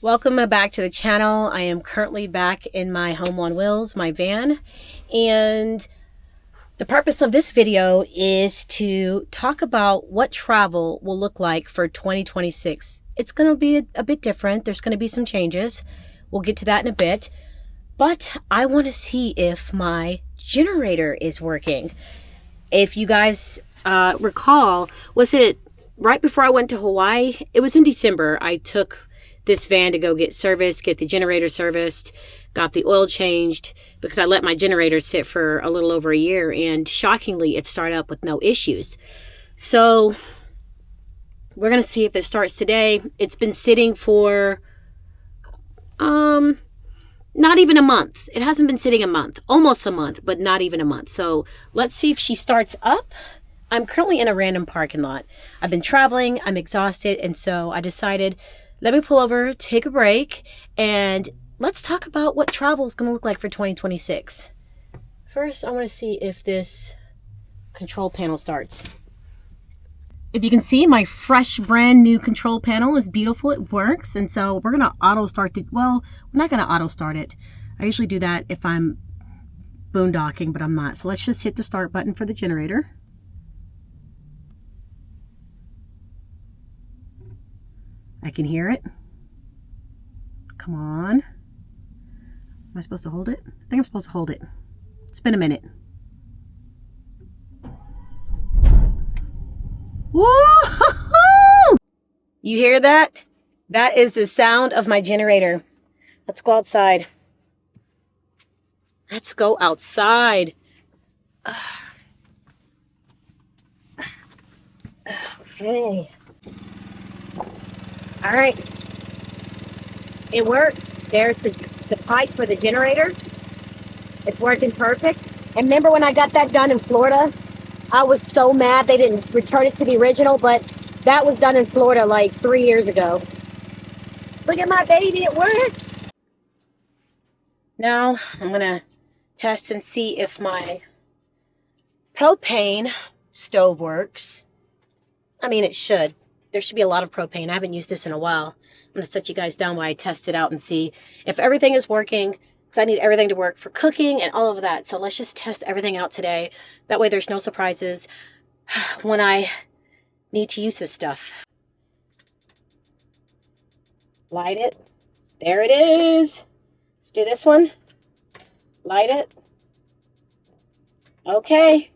Welcome back to the channel. I am currently back in my home on wheels, my van, and the purpose of this video is to talk about what travel will look like for 2026. It's going to be a bit different. There's going to be some changes. We'll get to that in a bit, but I want to see if my generator is working. If you guys recall, was it right before I went to Hawaii? It was in December. I took this van to go get serviced, get the generator serviced, got the oil changed because I let my generator sit for a little over a year, and shockingly it started up with no issues. So we're going to see if it starts today. It's been sitting for not even a month. It hasn't been sitting a month, almost a month, but not even a month. So let's see if she starts up. I'm currently in a random parking lot. I've been traveling, I'm exhausted, and so I decided, let me pull over, take a break, and let's talk about what travel is going to look like for 2026. First, I want to see if this control panel starts. If you can see, my fresh, brand new control panel is beautiful. It works, and so we're going to auto start it. Well, we're not going to auto start it. I usually do that if I'm boondocking, but I'm not. So let's just hit the start button for the generator. I can hear it. Come on. Am I supposed to hold it? I think I'm supposed to hold it. It's been a minute. Woo-hoo-hoo! You hear that? That is the sound of my generator. Let's go outside. Let's go outside. Okay. All right, it works. There's the pipe for the generator. It's working perfect. And remember when I got that done in Florida? I was so mad they didn't return it to the original, but that was done in Florida like 3 years ago. Look at my baby, it works. Now I'm gonna test and see if my propane stove works. I mean, it should. There should be a lot of propane. I haven't used this in a while. I'm going to set you guys down while I test it out and see if everything is working, because I need everything to work for cooking and all of that. So let's just test everything out today. That way there's no surprises when I need to use this stuff. Light it. There it is. Let's do this one. Light it. Okay.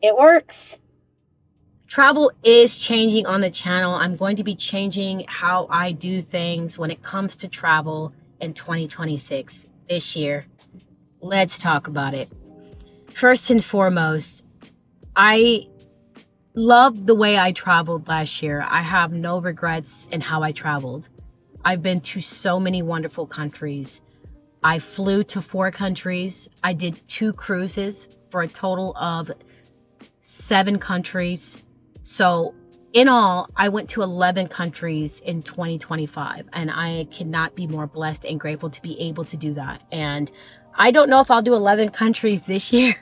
It works. Travel is changing on the channel. I'm going to be changing how I do things when it comes to travel in 2026 this year. Let's talk about it. First and foremost, I love the way I traveled last year. I have no regrets in how I traveled. I've been to so many wonderful countries. I flew to 4 countries. I did 2 cruises for a total of 7 countries. So in all, I went to 11 countries in 2025, and I cannot be more blessed and grateful to be able to do that. And I don't know if I'll do 11 countries this year,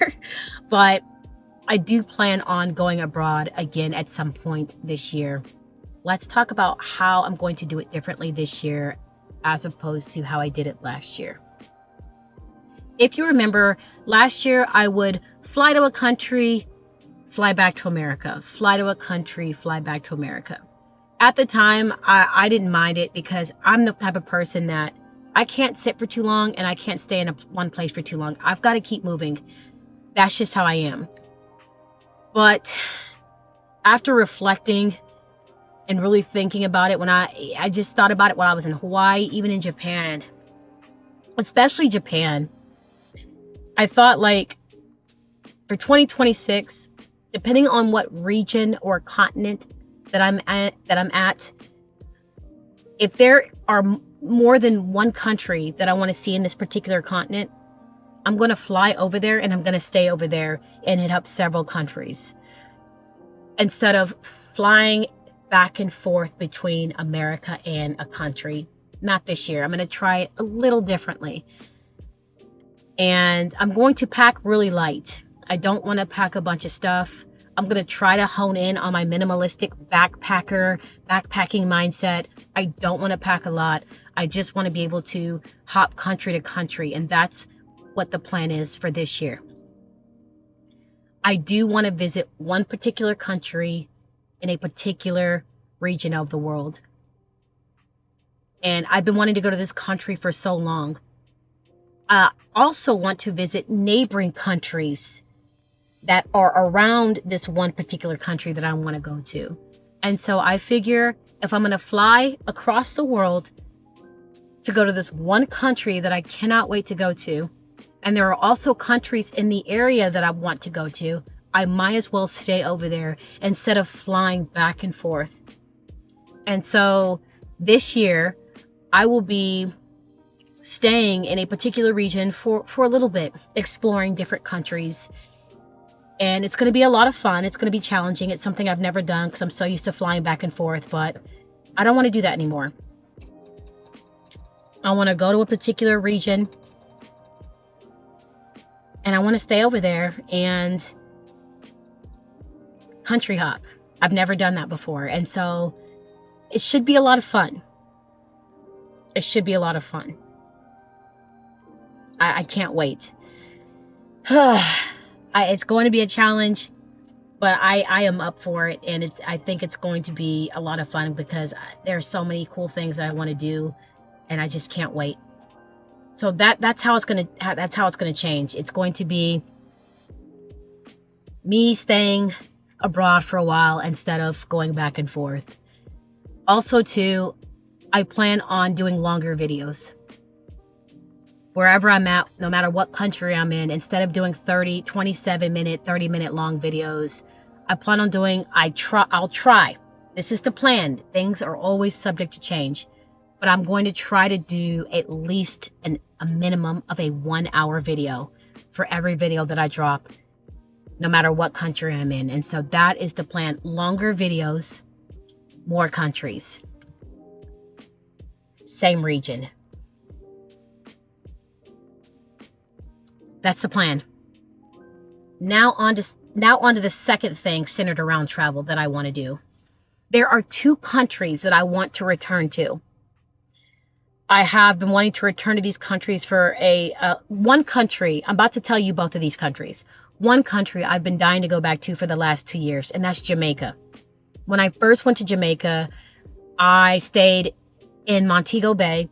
but I do plan on going abroad again at some point this year. Let's talk about how I'm going to do it differently this year as opposed to how I did it last year. If you remember, last year I would fly to a country, fly back to America, fly to a country, fly back to America. At the time, I didn't mind it because I'm the type of person that I can't sit for too long and I can't stay in one place for too long. I've got to keep moving. That's just how I am. But after reflecting and really thinking about it, when I just thought about it when I was in Hawaii, even in Japan, especially Japan, I thought like for 2026, depending on what region or continent that I'm at, if there are more than one country that I want to see in this particular continent, I'm going to fly over there and I'm going to stay over there and hit up several countries instead of flying back and forth between America and a country. Not this year. I'm going to try it a little differently. And I'm going to pack really light. I don't want to pack a bunch of stuff. I'm going to try to hone in on my minimalistic backpacking mindset. I don't want to pack a lot. I just want to be able to hop country to country. And that's what the plan is for this year. I do want to visit one particular country in a particular region of the world. And I've been wanting to go to this country for so long. I also want to visit neighboring countries that are around this one particular country that I want to go to. And so I figure if I'm going to fly across the world to go to this one country that I cannot wait to go to, and there are also countries in the area that I want to go to, I might as well stay over there instead of flying back and forth. And so this year, I will be staying in a particular region for a little bit, exploring different countries. And it's going to be a lot of fun. It's going to be challenging. It's something I've never done because I'm so used to flying back and forth, but I don't want to do that anymore. I want to go to a particular region and I want to stay over there and country hop. I've never done that before. And so it should be a lot of fun. It should be a lot of fun. I can't wait. It's going to be a challenge, but I am up for it. And I think it's going to be a lot of fun because there are so many cool things that I want to do and I just can't wait. So that's how it's going to change. It's going to be me staying abroad for a while instead of going back and forth. Also too, I plan on doing longer videos. Wherever I'm at, no matter what country I'm in, instead of doing 27-minute, 30-minute long videos, I plan on doing, I'll try. This is the plan. Things are always subject to change. But I'm going to try to do at least a minimum of a 1-hour video for every video that I drop, no matter what country I'm in. And so that is the plan. Longer videos, more countries. Same region. That's the plan. Now on to the second thing centered around travel that I want to do. There are 2 countries that I want to return to. I have been wanting to return to these countries for one country. I'm about to tell you both of these countries. One country I've been dying to go back to for the last 2 years, and that's Jamaica. When I first went to Jamaica, I stayed in Montego Bay,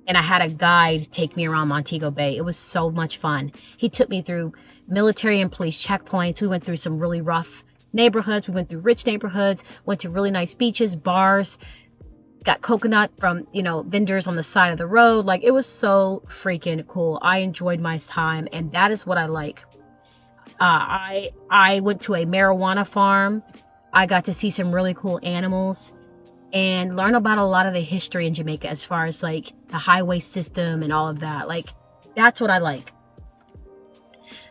and I had a guide take me around Montego Bay. It was so much fun. He took me through military and police checkpoints. We went through some really rough neighborhoods. We went through rich neighborhoods, went to really nice beaches, bars, got coconut from, vendors on the side of the road. Like, it was so freaking cool. I enjoyed my time, and that is what I like. I went to a marijuana farm. I got to see some really cool animals and learn about a lot of the history in Jamaica as far as like the highway system and all of that. Like, that's what I like.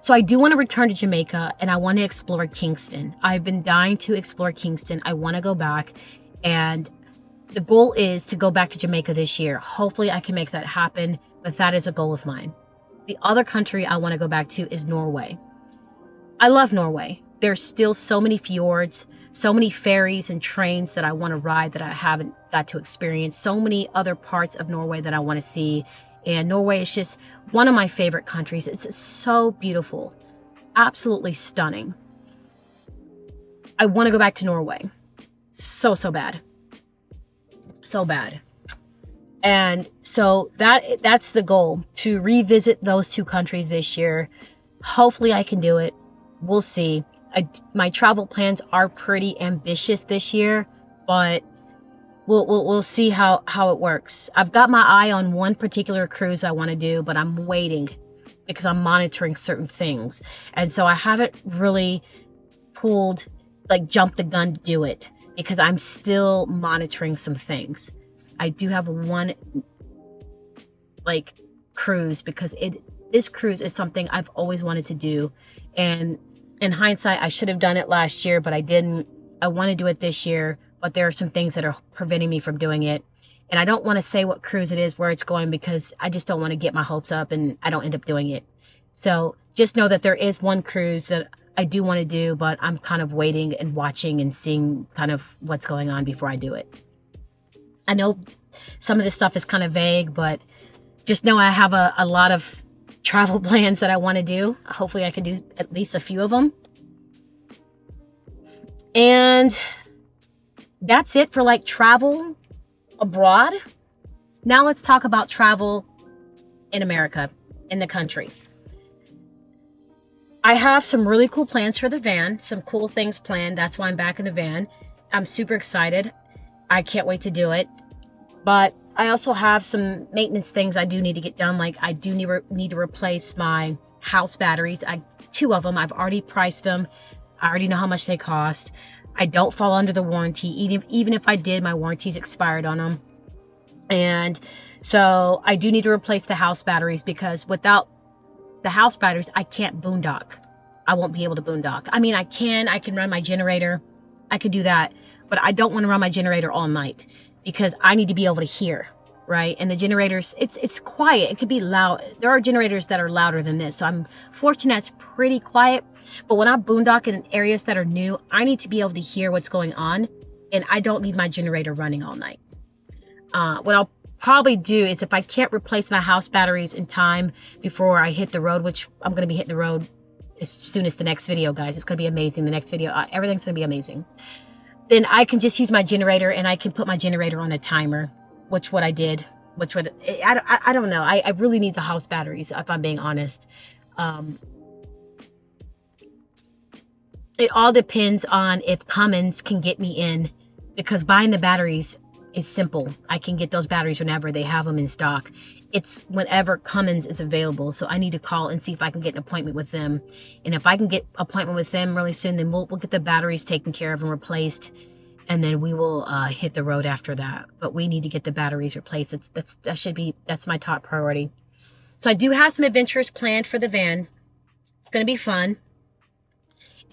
So I do want to return to Jamaica and I want to explore Kingston. I've been dying to explore Kingston. I want to go back, and the goal is to go back to Jamaica this year. Hopefully I can make that happen, but that is a goal of mine. The other country I want to go back to is Norway. I love Norway. There's still so many fjords, so many ferries and trains that I want to ride that I haven't got to experience, so many other parts of Norway that I want to see. And Norway is just one of my favorite countries. It's so beautiful, absolutely stunning. I want to go back to Norway. So bad. So bad. And so that's the goal, to revisit those 2 countries this year. Hopefully I can do it. We'll see. My travel plans are pretty ambitious this year, but we'll see how it works. I've got my eye on one particular cruise I want to do, but I'm waiting because I'm monitoring certain things. And so I haven't really jumped the gun to do it because I'm still monitoring some things. I do have one cruise because this cruise is something I've always wanted to do. And in hindsight, I should have done it last year, but I didn't. I want to do it this year, but there are some things that are preventing me from doing it. And I don't want to say what cruise it is, where it's going, because I just don't want to get my hopes up and I don't end up doing it. So just know that there is one cruise that I do want to do, but I'm kind of waiting and watching and seeing kind of what's going on before I do it. I know some of this stuff is kind of vague, but just know I have a lot of travel plans that I want to do. Hopefully I can do at least a few of them. And that's it for like travel abroad. Now let's talk about travel in America, in the country. I have some really cool plans for the van, some cool things planned. That's why I'm back in the van. I'm super excited. I can't wait to do it. But I also have some maintenance things I do need to get done. Like I do need to replace my house batteries. 2 of them. I've already priced them. I already know how much they cost. I don't fall under the warranty. Even if I did, my warranty's expired on them. And so I do need to replace the house batteries because without the house batteries, I can't boondock. I won't be able to boondock. I mean, I can run my generator. I could do that, but I don't want to run my generator all night because I need to be able to hear, right? And the generators, it's quiet. It could be loud. There are generators that are louder than this. So I'm fortunate it's pretty quiet. But when I boondock in areas that are new, I need to be able to hear what's going on. And I don't need my generator running all night. What I'll probably do is if I can't replace my house batteries in time before I hit the road, which I'm going to be hitting the road as soon as the next video, guys. It's going to be amazing. The next video, everything's going to be amazing. Then I can just use my generator and I can put my generator on a timer, which what I did, I don't know. I really need the house batteries, if I'm being honest. It all depends on if Cummins can get me in, because buying the batteries is simple. I can get those batteries whenever they have them in stock. It's whenever Cummins is available. So I need to call and see if I can get an appointment with them. And if I can get an appointment with them really soon, then we'll get the batteries taken care of and replaced. And then we will hit the road after that. But we need to get the batteries replaced. That's my top priority. So I do have some adventures planned for the van. It's going to be fun.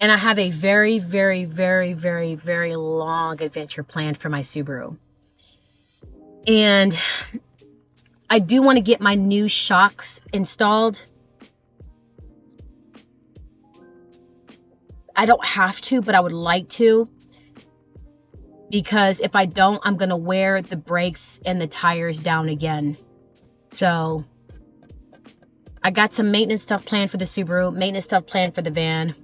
And I have a very, very, very, very, very long adventure planned for my Subaru. And I do want to get my new shocks installed. I don't have to, but I would like to. Because if I don't, I'm going to wear the brakes and the tires down again. So I got some maintenance stuff planned for the Subaru, maintenance stuff planned for the van.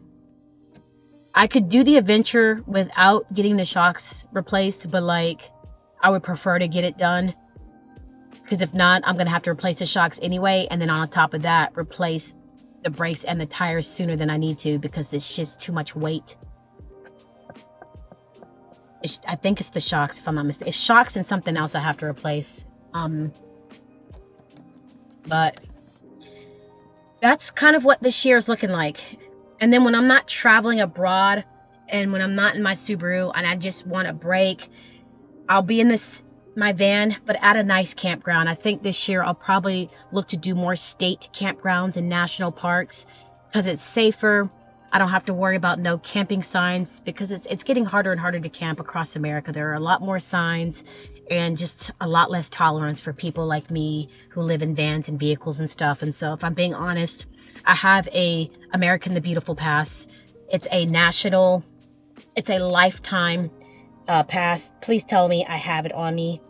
I could do the adventure without getting the shocks replaced, but like I would prefer to get it done. Because if not, I'm going to have to replace the shocks anyway. And then on top of that, replace the brakes and the tires sooner than I need to because it's just too much weight. I think it's the shocks, if I'm not mistaken. It's shocks and something else I have to replace. But that's kind of what this year is looking like. And then when I'm not traveling abroad and when I'm not in my Subaru and I just want a break, I'll be in my van, but at a nice campground. I think this year I'll probably look to do more state campgrounds and national parks because it's safer. I don't have to worry about no camping signs because it's getting harder and harder to camp across America. There are a lot more signs and just a lot less tolerance for people like me who live in vans and vehicles and stuff. And so if I'm being honest, I have a American the Beautiful pass. It's a lifetime pass. Please tell me I have it on me.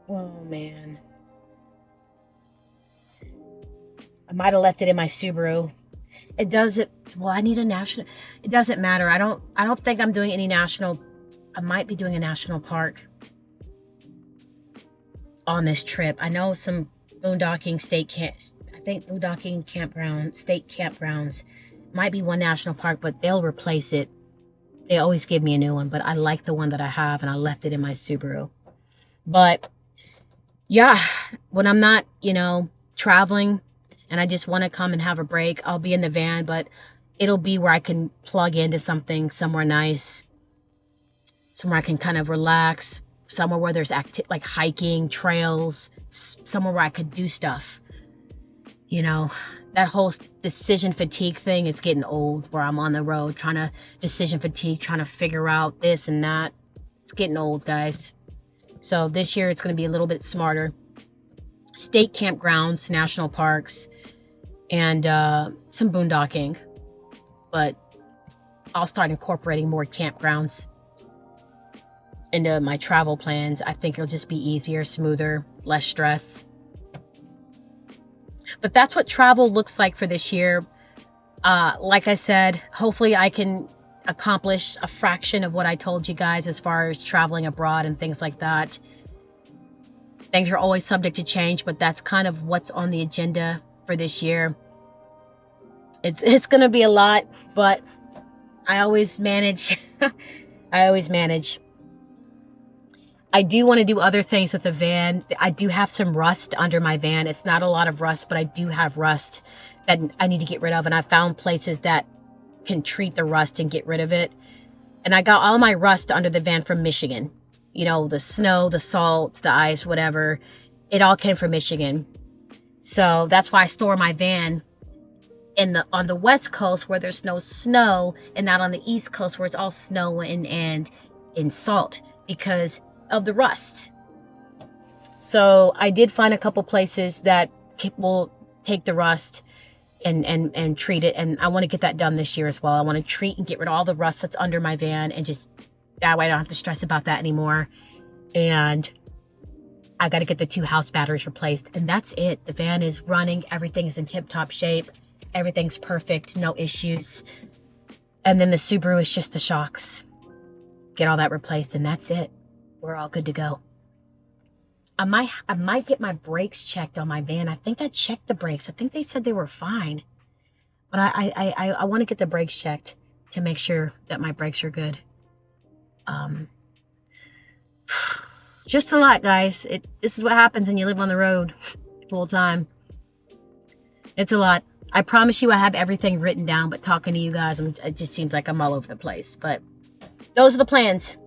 Oh man. I might have left it in my Subaru. It doesn't, well, I need a national, it doesn't matter. I don't think I'm doing any national, I might be doing a national park on this trip. I know some boondocking state campgrounds might be one national park, but they'll replace it. They always give me a new one, but I like the one that I have and I left it in my Subaru. But yeah, when I'm not, traveling, and I just want to come and have a break, I'll be in the van, but it'll be where I can plug into something somewhere nice, somewhere I can kind of relax, somewhere where there's like hiking, trails, somewhere where I could do stuff. That whole decision fatigue thing is getting old, where I'm on the road trying to figure out this and that. It's getting old, guys. So this year it's going to be a little bit smarter. state campgrounds, national parks, and some boondocking. But I'll start incorporating more campgrounds into my travel plans. I think it'll just be easier, smoother, less stress. But that's what travel looks like for this year. Like I said, hopefully I can accomplish a fraction of what I told you guys as far as traveling abroad and things like that. Things are always subject to change, but that's kind of what's on the agenda for this year. It's going to be a lot, but I always manage. I always manage. I do want to do other things with the van. I do have some rust under my van. It's not a lot of rust, but I do have rust that I need to get rid of. And I found places that can treat the rust and get rid of it. And I got all my rust under the van from Michigan. You know, the snow, the salt, the ice, whatever. It all came from Michigan. So that's why I store my van on the West Coast where there's no snow, and not on the East Coast where it's all snow and salt because of the rust. So I did find a couple places that will take the rust and treat it, and I want to get that done this year as well. I want to treat and get rid of all the rust that's under my van, and just that way I don't have to stress about that anymore. And I got to get the 2 house batteries replaced, and that's it. The van is running. Everything is in tip-top shape. Everything's perfect. No issues. And then the Subaru is just the shocks. Get all that replaced, and that's it. We're all good to go. I might get my brakes checked on my van. I think I checked the brakes. I think they said they were fine. But I want to get the brakes checked to make sure that my brakes are good. Just a lot, guys. This is what happens when you live on the road full time. It's a lot. I promise you I have everything written down, but talking to you guys, it just seems like I'm all over the place. But those are the plans.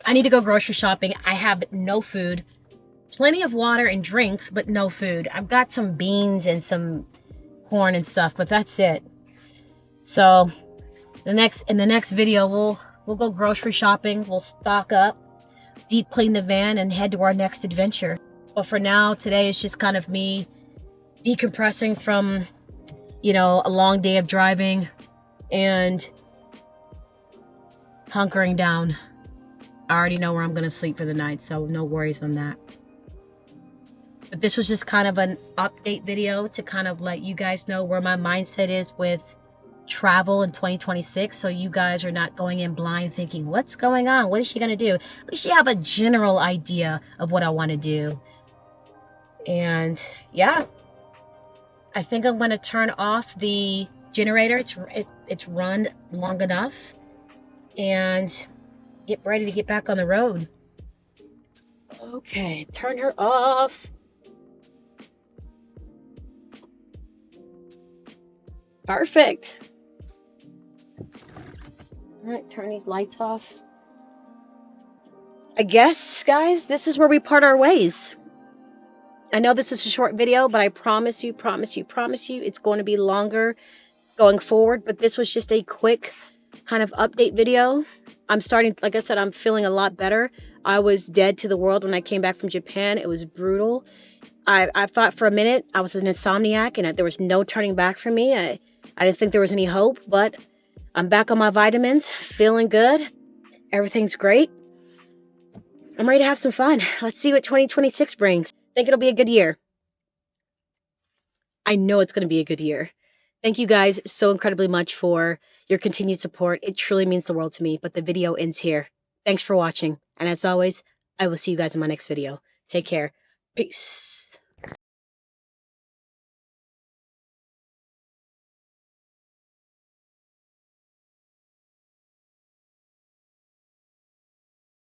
I need to go grocery shopping. I have no food. Plenty of water and drinks, but no food. I've got some beans and some corn and stuff, but that's it. So in the next video, we'll go grocery shopping. We'll stock up, deep clean the van, and head to our next adventure. But for now, today is just kind of me decompressing from, a long day of driving and hunkering down. I already know where I'm going to sleep for the night, so no worries on that. But this was just kind of an update video to kind of let you guys know where my mindset is with travel in 2026, so you guys are not going in blind thinking, what's going on? What is she going to do? At least you have a general idea of what I want to do. And yeah, I think I'm going to turn off the generator. It's run long enough, and get ready to get back on the road. Okay, turn her off. Perfect. All right, turn these lights off. I guess, guys, this is where we part our ways. I know this is a short video, but I promise you, it's going to be longer going forward. But this was just a quick kind of update video. I'm starting, like I said, I'm feeling a lot better. I was dead to the world when I came back from Japan. It was brutal. I thought for a minute I was an insomniac and there was no turning back for me. I didn't think there was any hope, but I'm back on my vitamins, feeling good. Everything's great. I'm ready to have some fun. Let's see what 2026 brings. Think it'll be a good year. I know it's going to be a good year. Thank you guys so incredibly much for your continued support. It truly means the world to me, but the video ends here. Thanks for watching. And as always, I will see you guys in my next video. Take care. Peace.